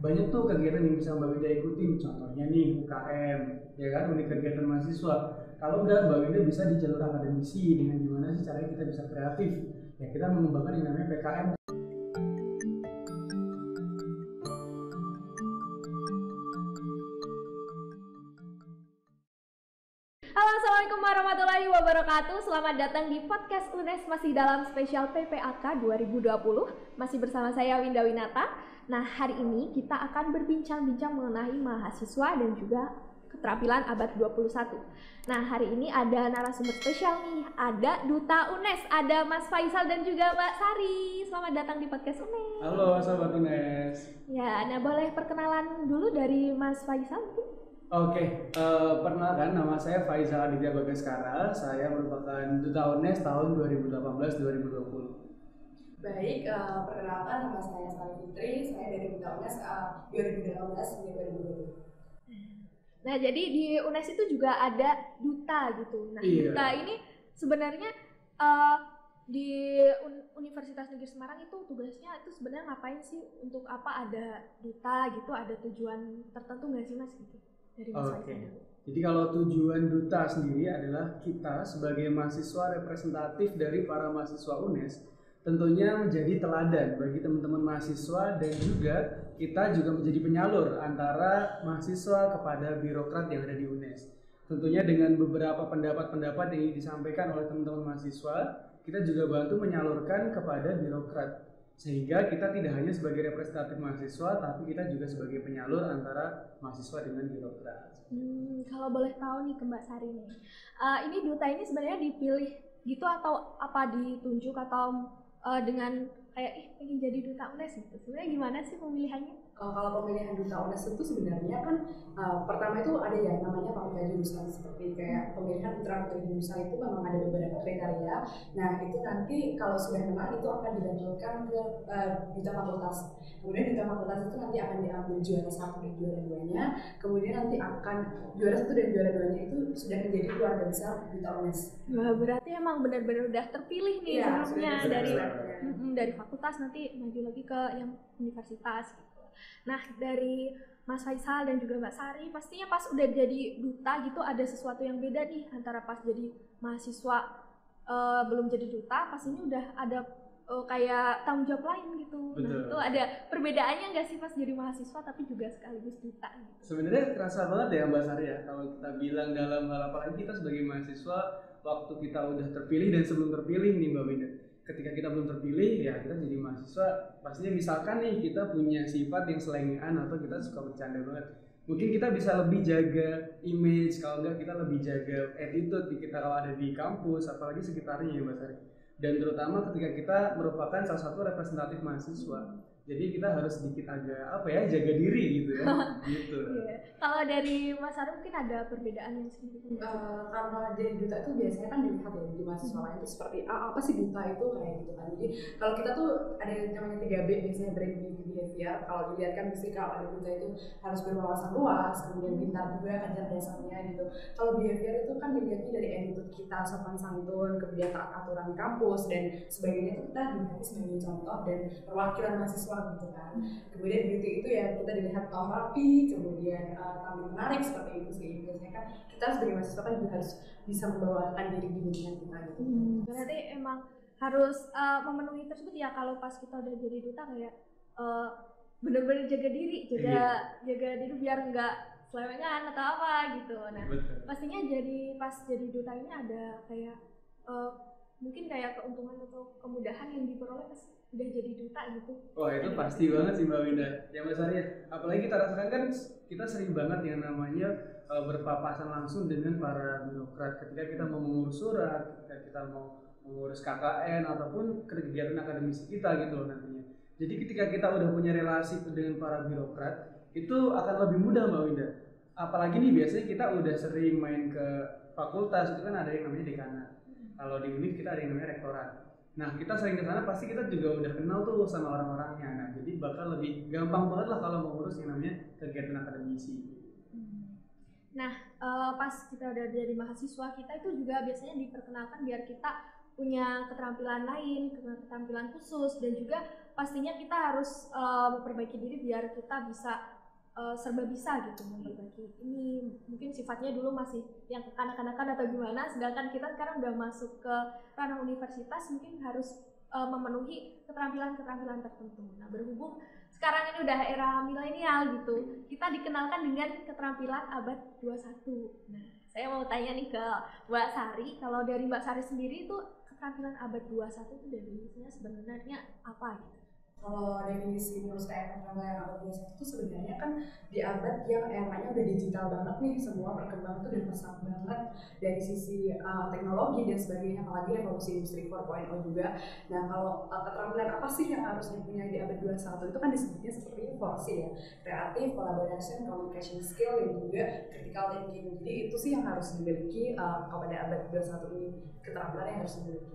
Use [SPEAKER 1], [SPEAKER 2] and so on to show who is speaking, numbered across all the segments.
[SPEAKER 1] Banyak tuh kegiatan yang bisa Mbak Winda ikutin, contohnya nih UKM, ya kan, unit kegiatan mahasiswa. Kalau enggak, Mbak Winda bisa di jalur akademisi dengan gimana sih caranya kita bisa kreatif. Ya kita mengembangkan yang namanya PKM.
[SPEAKER 2] Halo, assalamualaikum warahmatullahi wabarakatuh. Selamat datang di podcast UNES masih dalam spesial PPAK 2020. Masih bersama saya Winda Winata. Nah, hari ini kita akan berbincang-bincang mengenai mahasiswa dan juga keterampilan abad 21. Nah, hari ini ada narasumber spesial nih. Ada Duta UNES, ada Mas Faisal dan juga Mbak Sari. Selamat datang di podcast UNES.
[SPEAKER 1] Halo Sobat UNES.
[SPEAKER 2] Ya, nah boleh perkenalan dulu dari Mas Faisal mungkin?
[SPEAKER 1] Oke, perkenalkan nama saya Faisal Aditya Bagaskara. Saya merupakan Duta UNES tahun 2018-2020.
[SPEAKER 3] Baik, perkenalkan nama saya Sari Fitri, saya dari Duta UNES 2018 hingga 2020.
[SPEAKER 2] Nah, jadi di UNES itu juga ada duta gitu. Nah,
[SPEAKER 1] Iya.
[SPEAKER 2] Duta ini sebenarnya di Universitas Negeri Semarang itu tugasnya itu sebenarnya ngapain sih? Untuk apa ada duta gitu? Ada tujuan tertentu nggak sih Mas gitu? Dari Mas
[SPEAKER 1] Oke.
[SPEAKER 2] Faisal dulu.
[SPEAKER 1] Jadi kalau tujuan duta sendiri adalah kita sebagai mahasiswa representatif dari para mahasiswa UNES tentunya menjadi teladan bagi teman-teman mahasiswa dan juga kita juga menjadi penyalur antara mahasiswa kepada birokrat yang ada di UNES. Tentunya dengan beberapa pendapat-pendapat yang disampaikan oleh teman-teman mahasiswa, kita juga bantu menyalurkan kepada birokrat. Sehingga kita tidak hanya sebagai representatif mahasiswa, tapi kita juga sebagai penyalur antara mahasiswa dengan birokrat.
[SPEAKER 2] Kalau boleh tahu nih ke Mbak Sari nih, ini duta ini sebenarnya dipilih gitu atau apa ditunjuk atau dengan kayak pengen jadi duta UNES gitu? Sebenarnya gimana sih pemilihannya?
[SPEAKER 3] Kalau pemilihan Duta UNES itu sebenarnya kan pertama itu ada ya namanya pemilihan jurusan, seperti kayak pemilihan putra putri jurusan itu memang ada beberapa kriteria. Nah itu nanti kalau sudah menang itu akan dilanjutkan ke duta fakultas. Kemudian duta fakultas itu nanti akan diambil juara satu dan juara duanya. Kemudian nanti akan juara satu dan juara duanya itu sudah menjadi keluarga besar Duta UNES.
[SPEAKER 2] Wah, berarti emang benar-benar udah terpilih nih
[SPEAKER 3] Iya,
[SPEAKER 2] sebelumnya
[SPEAKER 3] sudah
[SPEAKER 2] dari
[SPEAKER 3] terpilih.
[SPEAKER 2] dari fakultas nanti maju lagi ke yang universitas gitu. Nah, dari Mas Faisal dan juga Mbak Sari, pastinya pas udah jadi duta gitu ada sesuatu yang beda nih antara pas jadi mahasiswa belum jadi duta, pastinya udah ada kayak tanggung jawab lain gitu.
[SPEAKER 1] Betul.
[SPEAKER 2] Nah, itu ada perbedaannya nggak sih pas jadi mahasiswa tapi juga sekaligus duta gitu?
[SPEAKER 1] Sebenarnya terasa banget ya Mbak Sari ya, kalau kita bilang dalam hal apalagi kita sebagai mahasiswa waktu kita udah terpilih dan sebelum terpilih nih Mbak Winda. Ketika kita belum terpilih ya kita jadi mahasiswa pastinya misalkan nih kita punya sifat yang selengean atau kita suka bercanda banget. Mungkin kita bisa lebih jaga image, kalau enggak kita lebih jaga attitude di kita kalau ada di kampus apalagi sekitarnya ya Mbak Sari. Dan terutama ketika kita merupakan salah satu representatif mahasiswa. Jadi kita harus sedikit agak apa ya jaga diri gitu ya. Gitu.
[SPEAKER 2] Iya. Kalau dari Mas Sari mungkin ada perbedaan yang signifikan.
[SPEAKER 3] Karena jadi duta itu biasanya kan dilihat ya di mahasiswa lain itu seperti apa sih duta itu kayak gitu kan. Jadi kalau kita tuh ada yang namanya 3B biasanya brain behavior. Kalau dilihat kan mesti kalau ada duta itu harus berwawasan luas, kemudian pintar juga kecerdasannya gitu. Kalau behavior itu kan dilihatnya dari attitude kita, sopan santun, kemudian taat aturan kampus dan sebagainya, itu kita dilihat sebagai contoh dan perwakilan mahasiswa gitu kan. Kemudian beauty itu ya kita dilihat rapi, kemudian tampil menarik seperti itu sih. Biasanya kan kita sebagai mahasiswa kan juga harus bisa membawakan diri di lingkungan kita gitu.
[SPEAKER 2] Berarti emang harus memenuhi tersebut ya kalau pas kita udah jadi duta kayak bener-bener jaga diri, jaga diri biar nggak selewengan atau apa gitu. Nah,
[SPEAKER 1] Betul.
[SPEAKER 2] pastinya jadi pas jadi duta ini ada kayak mungkin kayak keuntungan atau kemudahan yang diperoleh pas udah jadi duta gitu.
[SPEAKER 1] Wah itu pasti banget sih Mbak Winda. Ya Mbak Sari ya. Apalagi kita rasakan kan kita sering banget yang namanya berpapasan langsung dengan para birokrat ketika kita mau mengurus surat, ketika kita mau mengurus KKN ataupun kegiatan akademisi kita gitu loh nantinya. Jadi ketika kita udah punya relasi dengan para birokrat itu akan lebih mudah Mbak Winda. Apalagi nih biasanya kita udah sering main ke fakultas itu kan ada yang namanya dekanat. Kalau di UNIF kita ada yang namanya rektorat. Nah kita sering ke sana pasti kita juga udah kenal tuh sama orang-orangnya. Nah jadi bakal lebih gampang banget lah kalau mengurus yang namanya kegiatan akademisi.
[SPEAKER 2] Nah, pas kita udah jadi mahasiswa kita itu juga biasanya diperkenalkan biar kita punya keterampilan lain, keterampilan khusus, dan juga pastinya kita harus memperbaiki diri biar kita bisa serba bisa gitu memperbaiki. Ini mungkin sifatnya dulu masih yang kanak-kanakan atau gimana, sedangkan kita sekarang udah masuk ke ranah universitas, mungkin harus memenuhi keterampilan-keterampilan tertentu. Nah, berhubung sekarang ini udah era milenial gitu, kita dikenalkan dengan keterampilan abad 21. Nah, saya mau tanya nih ke Mbak Sari, kalau dari Mbak Sari sendiri itu keterampilan abad 21 itu definisinya sebenarnya apa gitu?
[SPEAKER 3] Kalau definisi menurut saya keterampilan abad 21 itu sebenarnya kan di abad yang eranya udah digital banget nih, semua berkembang tuh dan pesat banget dari sisi teknologi dan sebagainya, apalagi revolusi industri 4.0 juga. Nah, kalau keterampilan apa sih yang harus dipunyai di abad 21 itu kan disebutnya seperti 4C ya, kreatif, collaboration, communication skill, dan juga critical thinking. Jadi itu sih yang harus dimiliki kepada abad 21 ini, keterampilan yang harus dimiliki.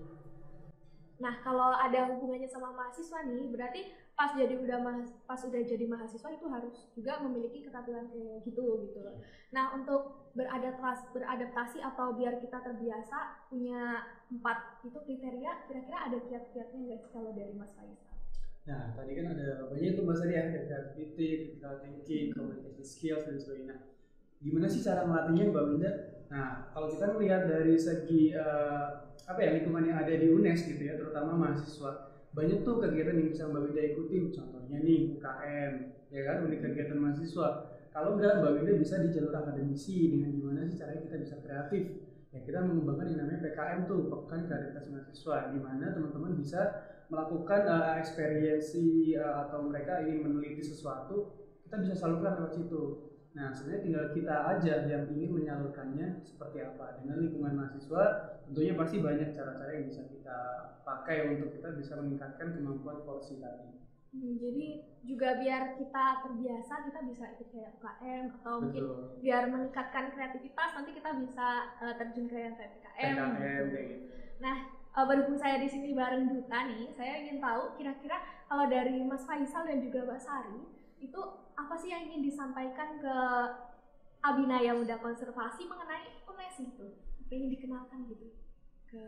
[SPEAKER 2] Nah, kalau ada hubungannya sama mahasiswa nih, berarti pas udah jadi mahasiswa itu harus juga memiliki keterampilan kayak gitu. Nah, untuk beradaptasi atau biar kita terbiasa punya 4 itu kriteria, kira-kira ada kiat-kiatnya nggak sih kalau dari Mas Faisal?
[SPEAKER 1] Nah, tadi kan ada banyak tuh Mas Ari ya, creativity, critical thinking, communication skills dan sebagainya. Gimana sih cara melatihnya Mbak Winda? Nah, kalau kita melihat dari segi lingkungan yang ada di UNES gitu ya, terutama mahasiswa, banyak tuh kegiatan yang bisa Mbak Winda ikutin, contohnya nih UKM, ya kan, unit kegiatan mahasiswa. Kalau enggak, Mbak Winda bisa di jalur akademisi dengan gimana sih caranya kita bisa kreatif. Ya, kita mengembangkan yang namanya PKM tuh, Pekan Kreativitas Mahasiswa, di mana teman-teman bisa melakukan eksperiensi atau mereka ingin meneliti sesuatu, kita bisa salurkan lewat situ. Nah, sebenarnya tinggal kita aja yang ingin menyalurkannya seperti apa. Dengan lingkungan mahasiswa, tentunya pasti banyak cara-cara yang bisa kita pakai untuk kita bisa meningkatkan kemampuan porsi tadi.
[SPEAKER 2] Jadi juga biar kita terbiasa, kita bisa ikut kayak UKM atau mungkin biar meningkatkan kreativitas, nanti kita bisa terjun ke yang kayak PKM.
[SPEAKER 1] Gitu.
[SPEAKER 2] Nah, berhubung saya di sini bareng Duta nih, saya ingin tahu kira-kira kalau dari Mas Faisal dan juga Mbak Sari, itu apa sih yang ingin disampaikan ke Abinaya Muda Konservasi mengenai UNES gitu? Ingin dikenalkan gitu ke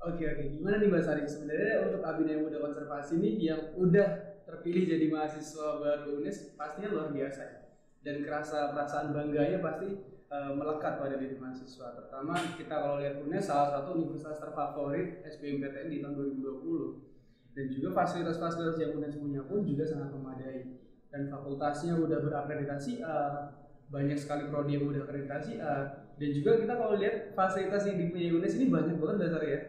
[SPEAKER 1] Oke, gimana nih Mbak Sari? Sebenarnya untuk Abinaya Muda Konservasi ini yang udah terpilih jadi mahasiswa baru UNES pastinya luar biasa ya. Dan perasaan bangganya pasti melekat pada diri mahasiswa. Terutama kita kalau lihat UNES salah satu universitas terfavorit SBMPTN di tahun 2020. Dan juga fasilitas-fasilitas yang UNES punya pun juga sangat memadai. Dan fakultasnya udah berakreditasi A, banyak sekali prodi yang udah akreditasi A. Dan juga kita kalau lihat fasilitas yang dipunyai UNES ini banyak banget dasar ya.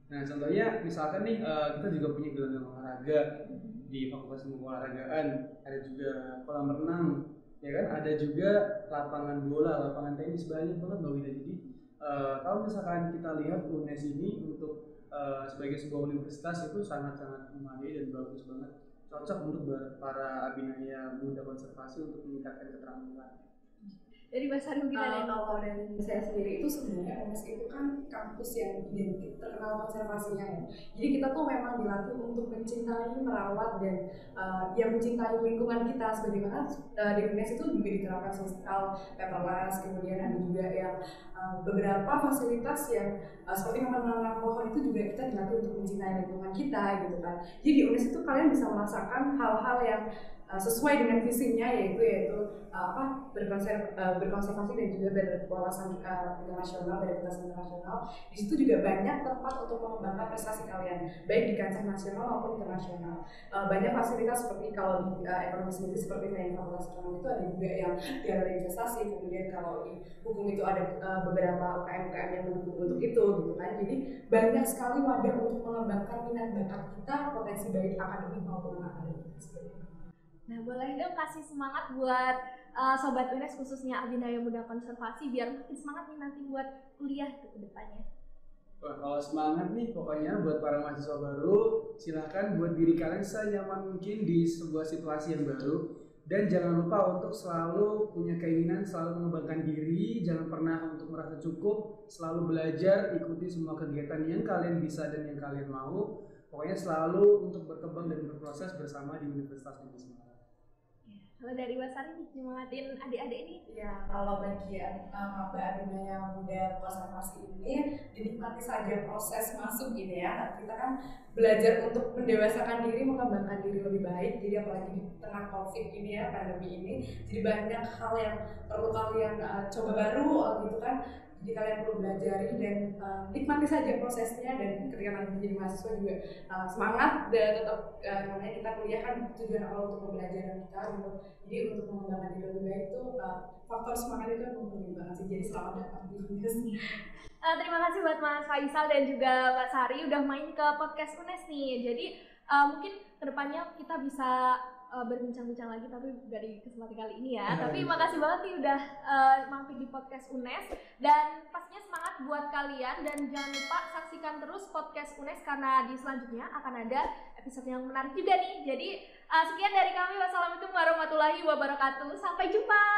[SPEAKER 1] Nah, contohnya misalkan nih kita juga punya gelanggang olahraga di Fakultas Ilmu Olahragaan, ada juga kolam renang, ya kan, ada juga lapangan bola, lapangan tenis, banyak banget Mbak Wida. Jadi kalau misalkan kita lihat UNES ini untuk sebagai sebuah universitas itu sangat-sangat memadai dan bagus banget, cocok untuk para Abinaya Muda Konservasi untuk meningkatkan keterampilan.
[SPEAKER 2] Dari Mbak Sari mungkin ada
[SPEAKER 3] kalau dari saya sendiri itu sebenarnya UNES itu kan kampus yang identik terkenal konservasinya ya. Jadi kita tuh memang dilatih untuk mencintai, merawat, dan yang mencintai lingkungan kita. Sebagaimana di UNES itu juga diterapkan sosial paperless, kemudian ada juga yang beberapa fasilitas yang seperti menanam pohon itu juga kita dilatih untuk mencintai lingkungan kita gitu kan. Jadi di UNES itu kalian bisa merasakan hal-hal yang sesuai dengan visinya, yaitu berkonservasi dan juga berwawasan internasional, berintegrasi internasional. Di situ juga banyak tempat untuk mengembangkan prestasi kalian, baik di kancah nasional maupun internasional. Banyak fasilitas seperti kalau di ekonomi sendiri seperti kayak fakultas ekonomi itu ada juga yang galeri investasi, kemudian kalau di hukum itu ada beberapa UKM-UKM yang mendukung untuk itu gitu kan. Jadi banyak sekali wadah untuk mengembangkan minat bakat kita, potensi baik akademik maupun akademik.
[SPEAKER 2] Nah, boleh dong kasih semangat buat Sobat UNES khususnya Abinaya Muda Konservasi biar makin semangat nih nanti buat kuliah ke depannya.
[SPEAKER 1] Wah, kalau semangat nih pokoknya buat para mahasiswa baru, silahkan buat diri kalian senyaman mungkin di sebuah situasi yang baru. Dan jangan lupa untuk selalu punya keinginan, selalu mengembangkan diri, jangan pernah untuk merasa cukup, selalu belajar, ikuti semua kegiatan yang kalian bisa dan yang kalian mau. Pokoknya selalu untuk berkembang dan berproses bersama di Universitas Negeri Semarang.
[SPEAKER 2] Kalau dari Mbak Sari nih, nyemangatin adik-adik ini.
[SPEAKER 3] Ya, kalau bagian Mbak Arina yang muda konservasi ini dinikmati saja proses masuk gitu ya. Kita kan belajar untuk mendewasakan diri, mengembangkan diri lebih baik. Jadi apalagi di tengah COVID ini ya, pandemi ini, jadi banyak hal yang perlu kalian coba baru gitu kan. Jadi kalian perlu belajar dan nikmati saja prosesnya, dan ketika nanti menjadi mahasiswa juga semangat dan tetap namanya kita kuliah kan tujuan awal untuk pembelajaran kita gitu. Jadi untuk mengembangkan diri lebih baik itu faktor semangat itu penting banget sih. Jadi selamat datang di Unnes.
[SPEAKER 2] Terima kasih buat Mas Faisal dan juga Mbak Sari udah main ke podcast UNES nih. Jadi mungkin kedepannya kita bisa berbincang-bincang lagi, tapi dari kesempatan kali ini ya. Tapi makasih banget nih udah mampir di podcast UNES, dan pastinya semangat buat kalian, dan jangan lupa saksikan terus podcast UNES karena di selanjutnya akan ada episode yang menarik juga nih. Jadi sekian dari kami, wassalamualaikum warahmatullahi wabarakatuh, sampai jumpa.